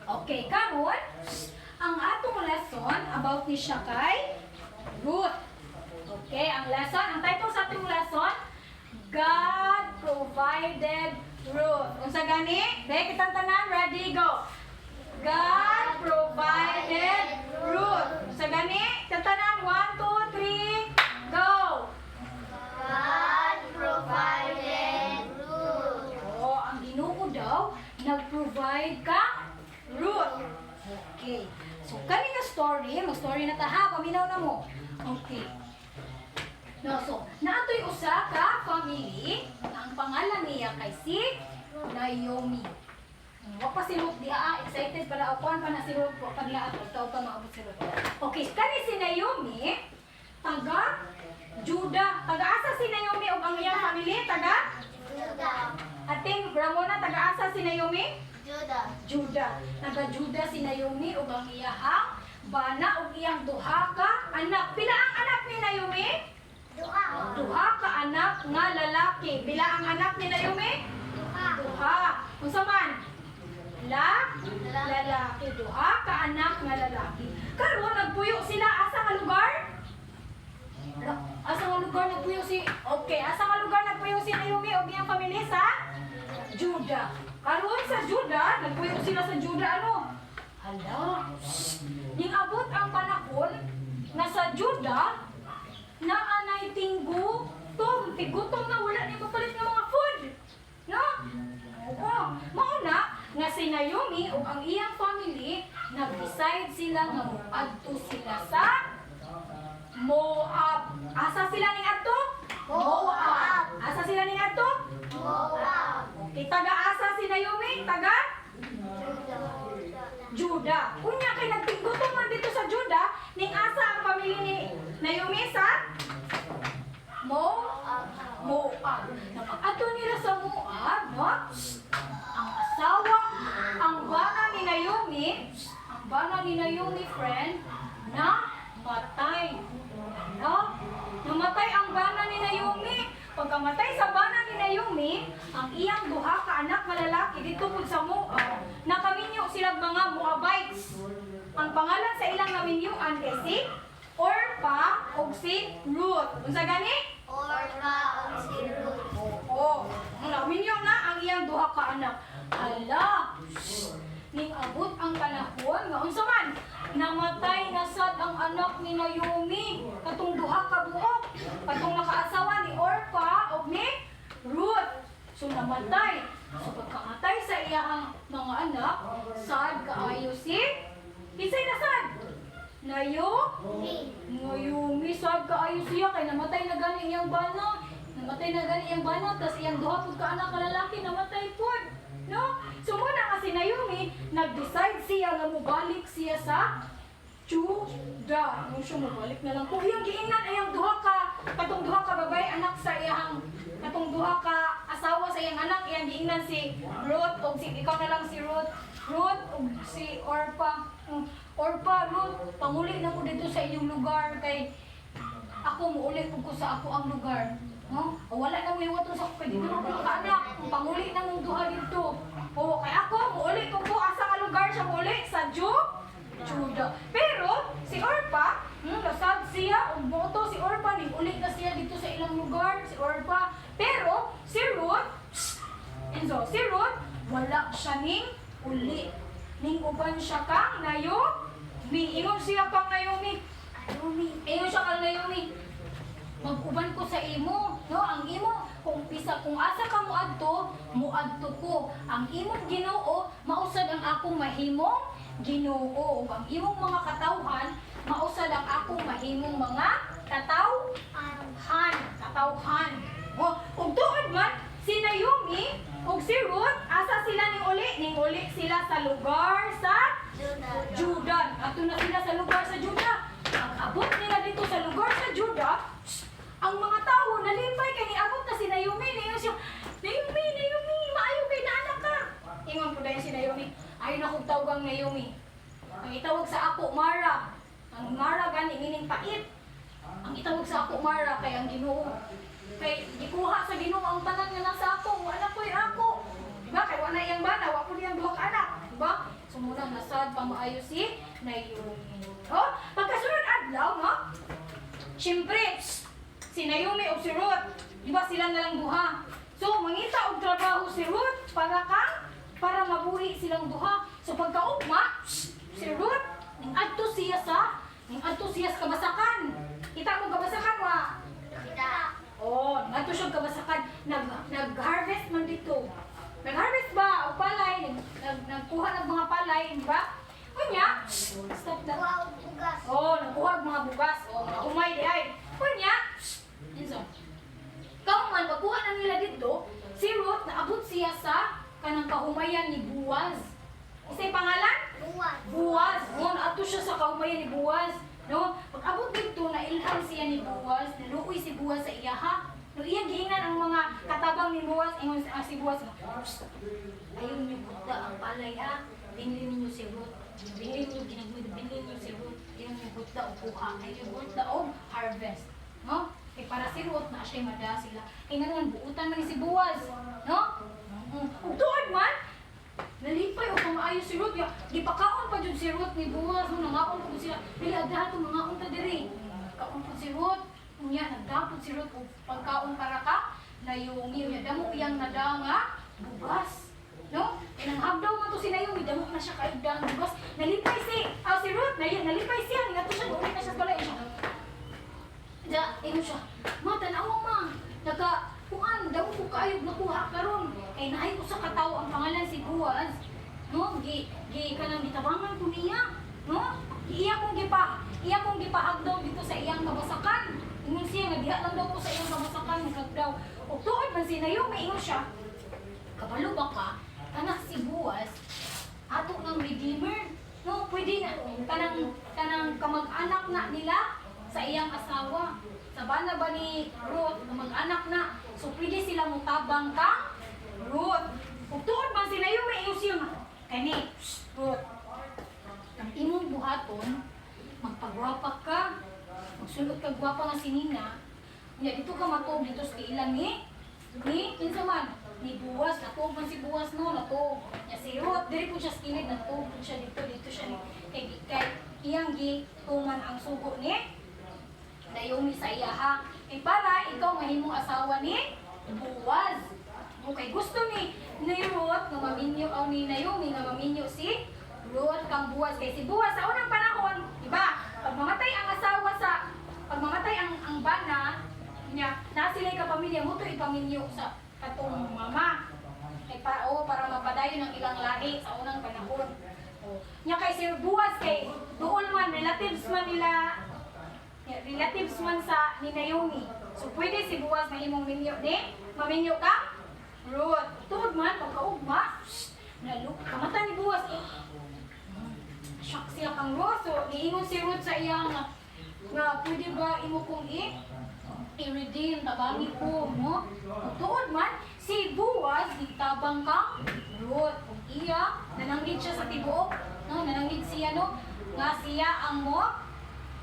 Okay, karon ang atong lesson about ni siya kay Ruth. Okay, ang title sa atong lesson, God provided Ruth. Unsa gani? Dahil kitang tanan, ready, go. God provided Ruth. Unsa gani? Kitang tanan, 1, 2, 3, go. God provided Ruth. Oh, ang Ginoo daw nag-provide ka Ruth. Okay. So kani nga story, mag-story na ta ha, paminaw na mo. Okay. No, so naatoy usa ka family, ang pangalan niya kay si Naomi. Wa pa si Ruth diha, excited para akuan pa na si Ruth ko pag laat taw pa maabot si Ruth. Okay, kani si Naomi taga Juda. Taga-asa si Naomi ug ang iyang family taga Judah. Ating Ramona, taga-asa si Naomi? Judah. Juda. Taga-Juda si Naomi ug ang iyahang bana ug iyang duha ka anak. Pila ang anak ni Naomi? Duha ka anak nga lalaki. Pila ang anak ni Naomi? Duha. Unsa man? Lalaki. Duha ka anak nga lalaki. Karon nagpuyo sila asa nga lugar? Asa nga lugar nagpuyo si Okay, asa nga lugar nagpuyo si Naomi ug iyang pamilya sa Juda. Karon sa Juda, nagpuyo sila sa Juda ano? Hala. Ning abot ang panahon na sa Juda na anay tigutom na wala ni mapalit ng mga food. No? Oo. Mauna nga si Naomi ug ang iyang family nag-decide sila nga moadto sila sa Moab. Asa sila ning adto? Moab. Asa sila ning adto? Moab. Okay, taga-asa si Naomi? Taga? Juda. Unya kay nagtigutom man dito sa Juda, ning asa ang pamilya ni Naomi sa Moab. Napag-adto nila sa Moab, no? Ang asawa, ang bana ni Naomi, friend, na matay. No? Namatay ang bana ni Naomi. Pagkamatay sa bana ni Naomi, ang iyang duha ka anak nga lalaki dito pud sa Moab, nakaminyo silang mga Moabites. Ang pangalan sa ilang naminyuan kay si Orpah ug si Ruth. Unsa gani? Orpah ug si Ruth. Oo. Naminyo na ang iyang duha ka anak. Hala. Ning abot ang panahon nga unsa man namatay na sad ang anak ni Naomi katong duha ka buok katong nakaasawa ni Orpah ug ni Ruth. So namatay. So pagkamatay sa iyang mga anak, sad kaayo si kisay na sad? Naomi sad kaayo siya kay namatay na gani iyang bana. Tas iyang duha pud ka anak ka lalaki namatay pud. No? So muna nga si Naomi, nag-decide siya na mubalik siya sa Juda. Nung siya mubalik na lang. Kung iyang giingnan ay ang katong duha ka babay anak sa iyang, katong duha ka asawa sa iyang anak, iyang giingnan si Ruth, o ikaw na lang si Ruth, o si Orpah. Orpah, Ruth, panguli na ko dito sa inyong lugar kay ako muulit ko sa ako ang lugar. No? Wala na may wato sa kay dito na ko anak. Panguli na mong duha dito. O kay ako muuli ko asa nga lugar siya muuli sa Juda. Pero si Orpah, nasad siya ug moto si Orpah ning uli na siya dito sa ilang lugar si Orpah. Pero si Ruth, si Ruth wala siya ning uli. Ning uban siya kang Naomi. Ingon siya kang Naomi. Ingon siya kang Naomi. Mag-uban ko sa imo, no? Ang imo kung asa ka muadto ko. Ang imong Ginoo mausad ang akong mahimong Ginoo. Ug ang imong mga katawhan mausad ang akong mahimong mga katawhan. Ug tuod man si Naomi ug si Ruth, asa sila ning uli sila sa lugar sa Juda. Ato na sila sa lugar sa Juda. Ang abot nila dito sa lugar sa Juda, ang mga tao nalipay kay niabot na si Naomi. Naomi, maayo kay na anak ka. Ingon po dahil si Naomi, ayaw na kong tawag ang Naomi. Ang itawag sa ako, Mara. Ang Mara gani, meaning pait. Ang itawag sa ako, Mara, kay ang Ginoo. Kay gikuha sa Ginoo ang tanan nga nasa ako, wala ko'y ako. Diba? Kay wala iyang bana, wala ko niyang duha ka anak. Diba? So Sumunang nasad pamaayo si Naomi. Oh, pagkasunod adlaw, no? Siyempre, si Naomi o si Ruth, di ba sila na lang duha? So, mangita og trabaho si Ruth para mabuhi silang duha. So, pagkaugma, si Ruth, adto siya sa kabasakan. Kita mo kabasakan, wa? Kita. Oh, adto siya kabasakan. Nag-harvest man dito. Nag-harvest ba? O palay? Nagkuha ng mga palay, di ba? Kunya, stop na. Wow, bugas. Oh, nakuha ang mga bugas. Oh, umay di ay. Kunya, inso. Kung man, pagkuha na nila dito, si Ruth, naabot siya sa kanang kahumayan ni Boaz. Isa'y pangalan? Buwan. Boaz. Oh, naato siya sa kahumayan ni Boaz. No? Pag-abot dito, nailham siya ni Boaz. Naluoy si Boaz sa iyaha. No, iyang giingnan ang mga katabang ni Boaz. Ingon si Boaz, ayaw niyo buta ang palay ha. Binili niyo si Ruth. Binili niyo ginagmid. Binili niyo si Ruth. Ayaw niyo buta o kuha. Ayaw niyo buta o harvest. No? Eh para si Ruth na siya'y mada sila. Eh nga naman, buutan man ni si Boaz. No? Ug tuod man, nalipay o pamaayo si Ruth. Di pa kaon pa dyan si Ruth ni Boaz. No? Nangaon pa dyan sila. Dili agdahan itong mga unta diri. Kaon pa si Ruth. Unya, nagdapot si Ruth o pagkaon para ka. Naomi. Unya, damo iyang nadanga. Bugas. No? Eh nang habdaw man to si Naomi. Damo na siya kaigdang bugas. Nalipay si Ruth. Nalipay siya. Nga to siya. Ulit na siya sa balay. Ingon siya, tanaw ma, kuan, daw ko kaayog nakuha karon. Kay naay ko sa katawo ang pangalan si Boaz. No, kanang gitabangan ko niya. No? Iya kong gipahagdaw dito sa iyang kabasakan. Ingon siya nga diha lang daw ko sa iyang kabasakan nagdaw. Ug tuod man si Naomi ingon siya. Kabalo ba ka? Kana si Boaz ato ng redeemer. No, pwede na kanang kamag-anak na nila sa iyang asawa. Sabana ba ni Ruth na mag-anak na? So pwede sila mutabang ka Ruth. Kung tuod man si Naomi ingon siya nga, kani, Ruth, ang imong buhaton, magpagwapa ka, magsulot ka gwapa nga si Nina, niya dito ka matog dito sa ilan ni kinsa man, ni Boaz, natog man si Boaz no, natog. Niya si Ruth, diri po siya sa kilid, natog po siya dito siya ni, kay iyang tuman ang sugo ni Naomi sa iyaha. Eh para ikaw mahimong asawa ni Boaz. Okay, gusto ni Ruth nga maminyo o ni Naomi nga maminyo si Ruth kang Boaz. Kay si Boaz sa unang panahon, di ba? Pag mamatay ang bana niya, na sila kapamilya mo to ipaminyo sa katong mama. Kay para mapadayon ang ilang lahi sa unang panahon. Nya kay si Boaz kay duol man relatives man sa ni Naomi. So pwede si Boaz na imong maminyo ka Ruth. Tuod man pagkaugma, kamata ni Boaz. Shock siya kang Ruth. So niingon si Ruth sa iya nga pwede ba imo kong i-redeem tabangi ko mo. Tuod man si Boaz gitabang kang Ruth. Iya nananggid siya sa tibuok, no? Nananggid siya no nga siya ang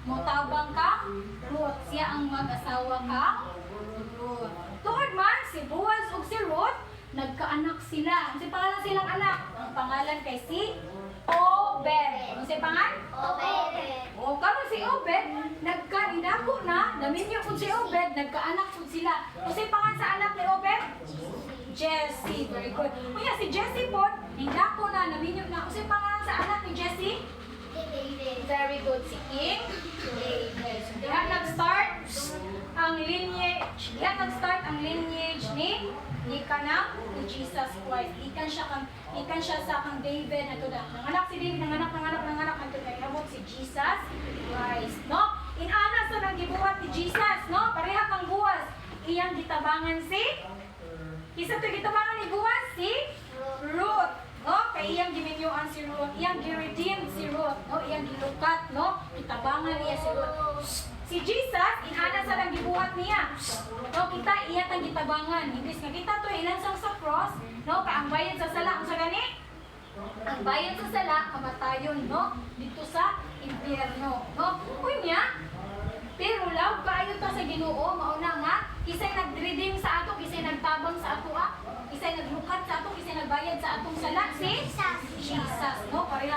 motabang ka Ruth, siya ang mag-asawa ka Ruth. Tuod man si Boaz ug si Ruth nagkaanak sila. Ang pangalan silang anak, ang pangalan kay si Obed. Ang pangalan? Obed. O karon si Obed nagkainako na, naminyo pud si Obed, nagkaanak pud sila. Ang pangalan sa anak ni Obed? Jesse. Very good. Unya si Jesse po, nindako na, naminyo na. Ang pangalan sa anak ni Jesse? Very good. Si King David. So, diyan nag-start ang lineage. Ni Jesus Christ. Ikan siya sa kang David. Nanganak si David, nanganak. Ito kay abot si Jesus Christ. No? Inanas na nang gibuhat ni Jesus. No? Pareha kang Boaz. Iyang gitabangan si? Kisa to gitabangan ni Boaz? Si Ruth. No? Kay iyang giminyoan si Ruth. Iyang gi-redeem si Ruth. No? Iyang gilukat. No? Gitabangan niya si Ruth. Si Jesus, inanas na lang gibuhat niya. No? Kita iya tang gitabangan. Ibig nga kita to ilansang sa cross. No? Kaya ang bayad sa sala. Ang sa gani? Ang bayad sa sala, kamatayon. No? Dito sa impyerno. No? Unya, pero law kaayo ta sa Ginoo, mauna nga kisay nag-redeem sa ato, kisay nagtabang sa ato isa'y naglukat sa atong, isa'y nagbayad sa atong sala, si Jesus, no? Pareho